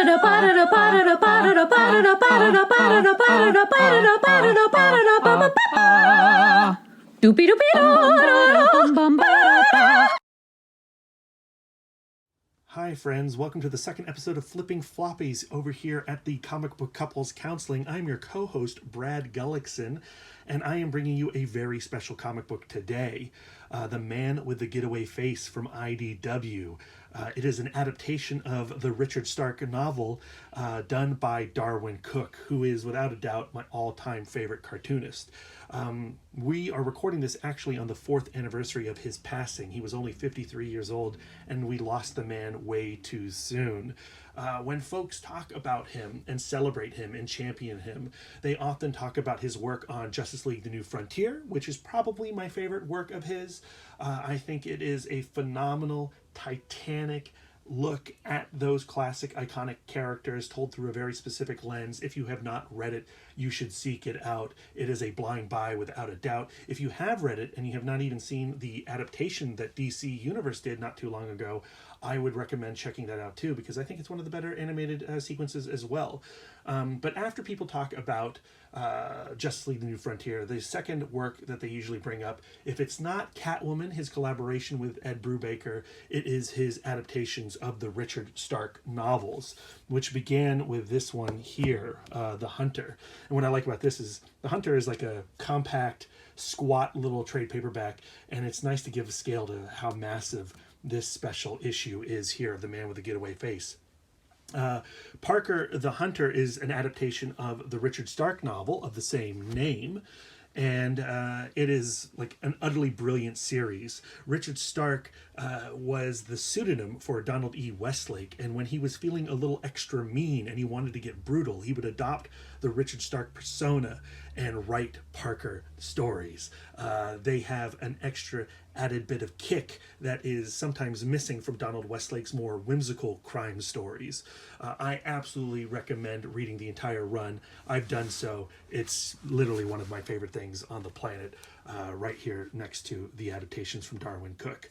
Hi friends, welcome to the second episode of Flipping Floppies over here at the Comic Book Couples Counseling. I'm your co-host, Brad Gullickson, and I am bringing you a very special comic book today, The Man with the Getaway Face from IDW. It is an adaptation of the Richard Stark novel done by Darwyn Cooke, who is without a doubt my all-time favorite cartoonist. We are recording this actually on the 4th anniversary of his passing. He was only 53 years old, and we lost the man way too soon. When folks talk about him and celebrate him and champion him, they often talk about his work on Justice League The New Frontier, which is probably my favorite work of his. I think it is a phenomenal, titanic look at those classic iconic characters told through a very specific lens. If you have not read it, you should seek it out. It is a blind buy without a doubt. If you have read it and you have not even seen the adaptation that DC Universe did not too long ago, I would recommend checking that out too, because I think it's one of the better animated sequences as well. But after people talk about Justice League The New Frontier, the second work that they usually bring up, if it's not Catwoman, his collaboration with Ed Brubaker, it is his adaptations of the Richard Stark novels, which began with this one here, The Hunter. And what I like about this is The Hunter is like a compact, squat little trade paperback, and it's nice to give a scale to how massive this special issue is here of The Man with the Getaway Face. Parker the Hunter is an adaptation of the Richard Stark novel of the same name, and it is like an utterly brilliant series. Richard Stark was the pseudonym for Donald E. Westlake, and when he was feeling a little extra mean and he wanted to get brutal, he would adopt the Richard Stark persona and write Parker stories. They have an extra added bit of kick that is sometimes missing from Donald Westlake's more whimsical crime stories. I absolutely recommend reading the entire run. I've done so. It's literally one of my favorite things on the planet, right here next to the adaptations from Darwyn Cooke.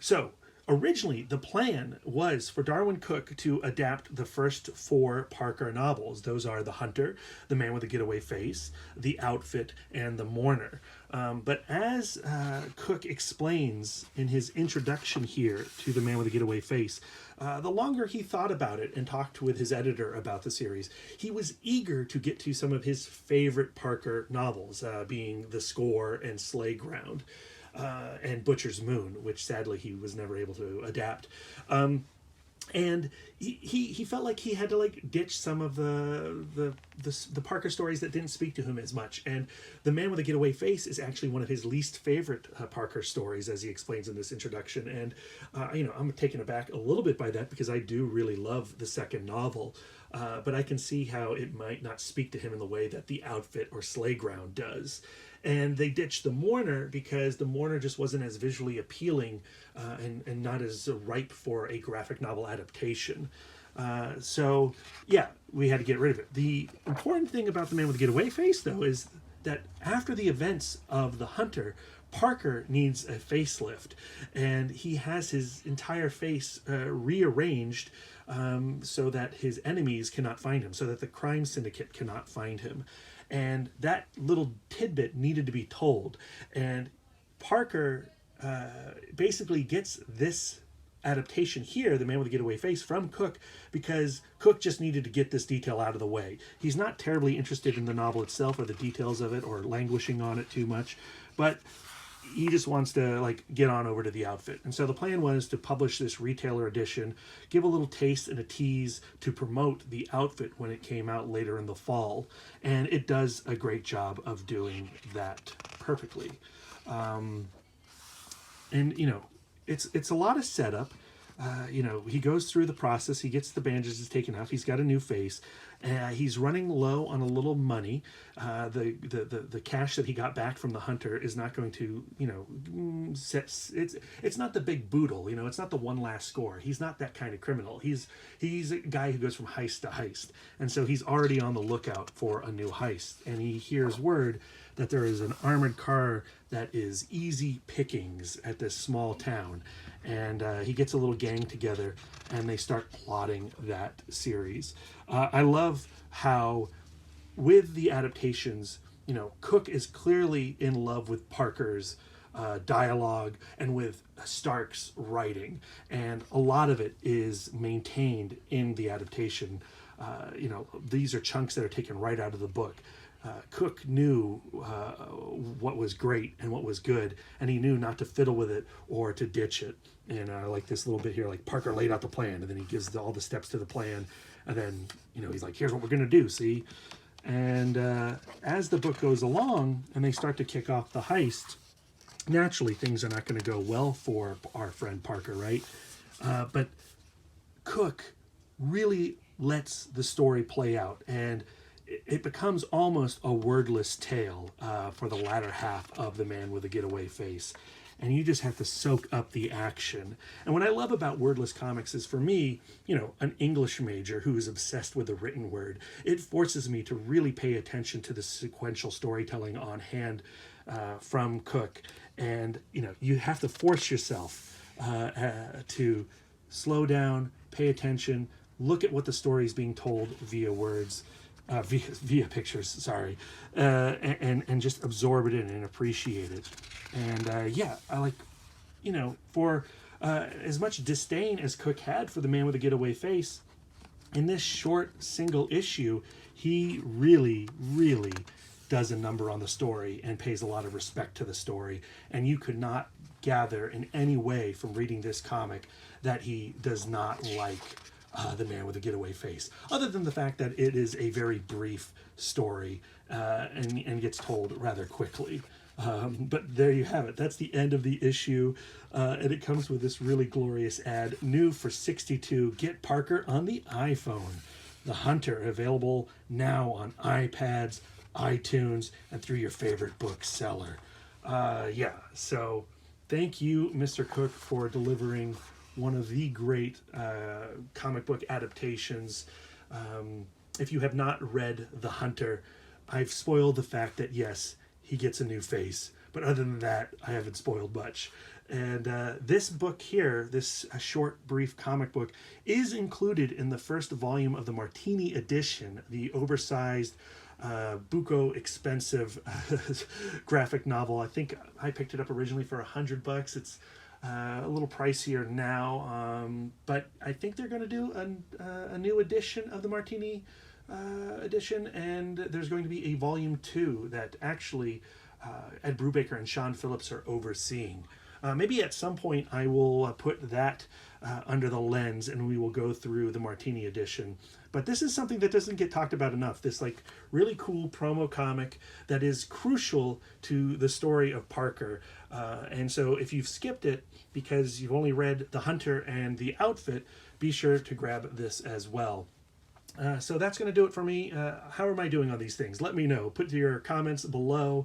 So originally, the plan was for Darwyn Cooke to adapt the first 4 Parker novels. Those are The Hunter, The Man with the Getaway Face, The Outfit, and The Mourner. But as Cooke explains in his introduction here to The Man with the Getaway Face, the longer he thought about it and talked with his editor about the series, he was eager to get to some of his favorite Parker novels, being The Score and Slayground. And Butcher's Moon, which sadly he was never able to adapt. And he felt like he had to like ditch some of the Parker stories that didn't speak to him as much. And The Man with a Getaway Face is actually one of his least favorite Parker stories, as he explains in this introduction. And I'm taken aback a little bit by that, because I do really love the second novel. But I can see how it might not speak to him in the way that The Outfit or Slayground does. And they ditched The Mourner because The Mourner just wasn't as visually appealing and not as ripe for a graphic novel adaptation. So, yeah, we had to get rid of it. The important thing about The Man with the Getaway Face, though, is that after the events of The Hunter, Parker needs a facelift, and he has his entire face rearranged so that his enemies cannot find him, so that the crime syndicate cannot find him. And that little tidbit needed to be told. And Parker basically gets this adaptation here, The Man with the Getaway Face, from Cooke, because Cooke just needed to get this detail out of the way. He's not terribly interested in the novel itself or the details of it or languishing on it too much, but he just wants to like get on over to The Outfit. And so the plan was to publish this retailer edition, give a little taste and a tease to promote The Outfit when it came out later in the fall. And it does a great job of doing that perfectly. And it's a lot of setup. He goes through the process. He gets the bandages taken off. He's got a new face. He's running low on a little money. The cash that he got back from the Hunter is not going to, it's not the big boodle. It's not the one last score. He's not that kind of criminal. He's a guy who goes from heist to heist, and so he's already on the lookout for a new heist. And he hears word that there is an armored car that is easy pickings at this small town. and he gets a little gang together, and they start plotting that series. I love how, with the adaptations, Cooke is clearly in love with Parker's dialogue and with Stark's writing, and a lot of it is maintained in the adaptation. These are chunks that are taken right out of the book. Cooke knew what was great and what was good, and he knew not to fiddle with it or to ditch it. And I like this little bit here, like Parker laid out the plan, and then he gives all the steps to the plan, and then he's like, here's what we're gonna do, see? And as the book goes along and they start to kick off the heist, naturally things are not going to go well for our friend Parker, right? But Cooke really lets the story play out, and it becomes almost a wordless tale for the latter half of The Man with a Getaway Face. And you just have to soak up the action. And what I love about wordless comics is, for me, an English major who is obsessed with the written word, it forces me to really pay attention to the sequential storytelling on hand from Cooke. And, you have to force yourself to slow down, pay attention, look at what the story is being told via words, via pictures, sorry, and just absorb it in and appreciate it. And I like, for as much disdain as Cooke had for The Man with a Getaway Face, in this short single issue, he really, really does a number on the story and pays a lot of respect to the story. And you could not gather in any way from reading this comic that he does not like The Man with a Getaway Face, other than the fact that it is a very brief story and gets told rather quickly. But there you have it. That's the end of the issue. And it comes with this really glorious ad. New for $62. Get Parker on the iPhone. The Hunter, available now on iPads, iTunes, and through your favorite bookseller. So thank you, Mr. Cooke, for delivering one of the great comic book adaptations. If you have not read The Hunter, I've spoiled the fact that, yes, he gets a new face. But other than that, I haven't spoiled much. And this book here, this short, brief comic book, is included in the first volume of the Martini edition, the oversized, buco expensive graphic novel. I think I picked it up originally for $100. It's a little pricier now, but I think they're going to do a new edition of the Martini edition, and there's going to be a volume 2 that actually Ed Brubaker and Sean Phillips are overseeing. Maybe at some point I will put that under the lens and we will go through the Martini edition. But this is something that doesn't get talked about enough. This really cool promo comic that is crucial to the story of Parker. And so if you've skipped it because you've only read The Hunter and The Outfit, be sure to grab this as well. So that's going to do it for me. How am I doing on these things? Let me know. Put your comments below.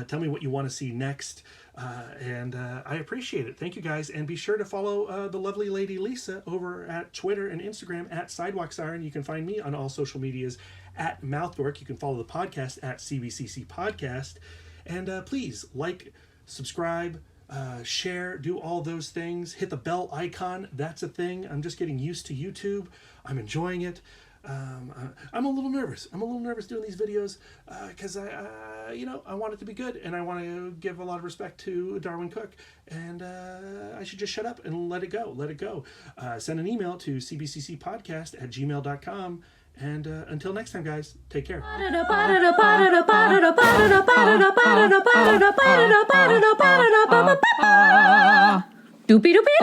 Tell me what you want to see next. And I appreciate it. Thank you, guys. And be sure to follow the lovely lady Lisa over at Twitter and Instagram at Sidewalk Siren. You can find me on all social medias at Mouthwork. You can follow the podcast at CBCC Podcast. And please subscribe, share, do all those things. Hit the bell icon. That's a thing. I'm just getting used to YouTube. I'm enjoying it. I'm a little nervous. I'm a little nervous doing these videos because I want it to be good, and I want to give a lot of respect to Darwyn Cooke, and I should just shut up and let it go. Send an email to cbccpodcast@gmail.com, and until next time, guys, take care. Doopy doopy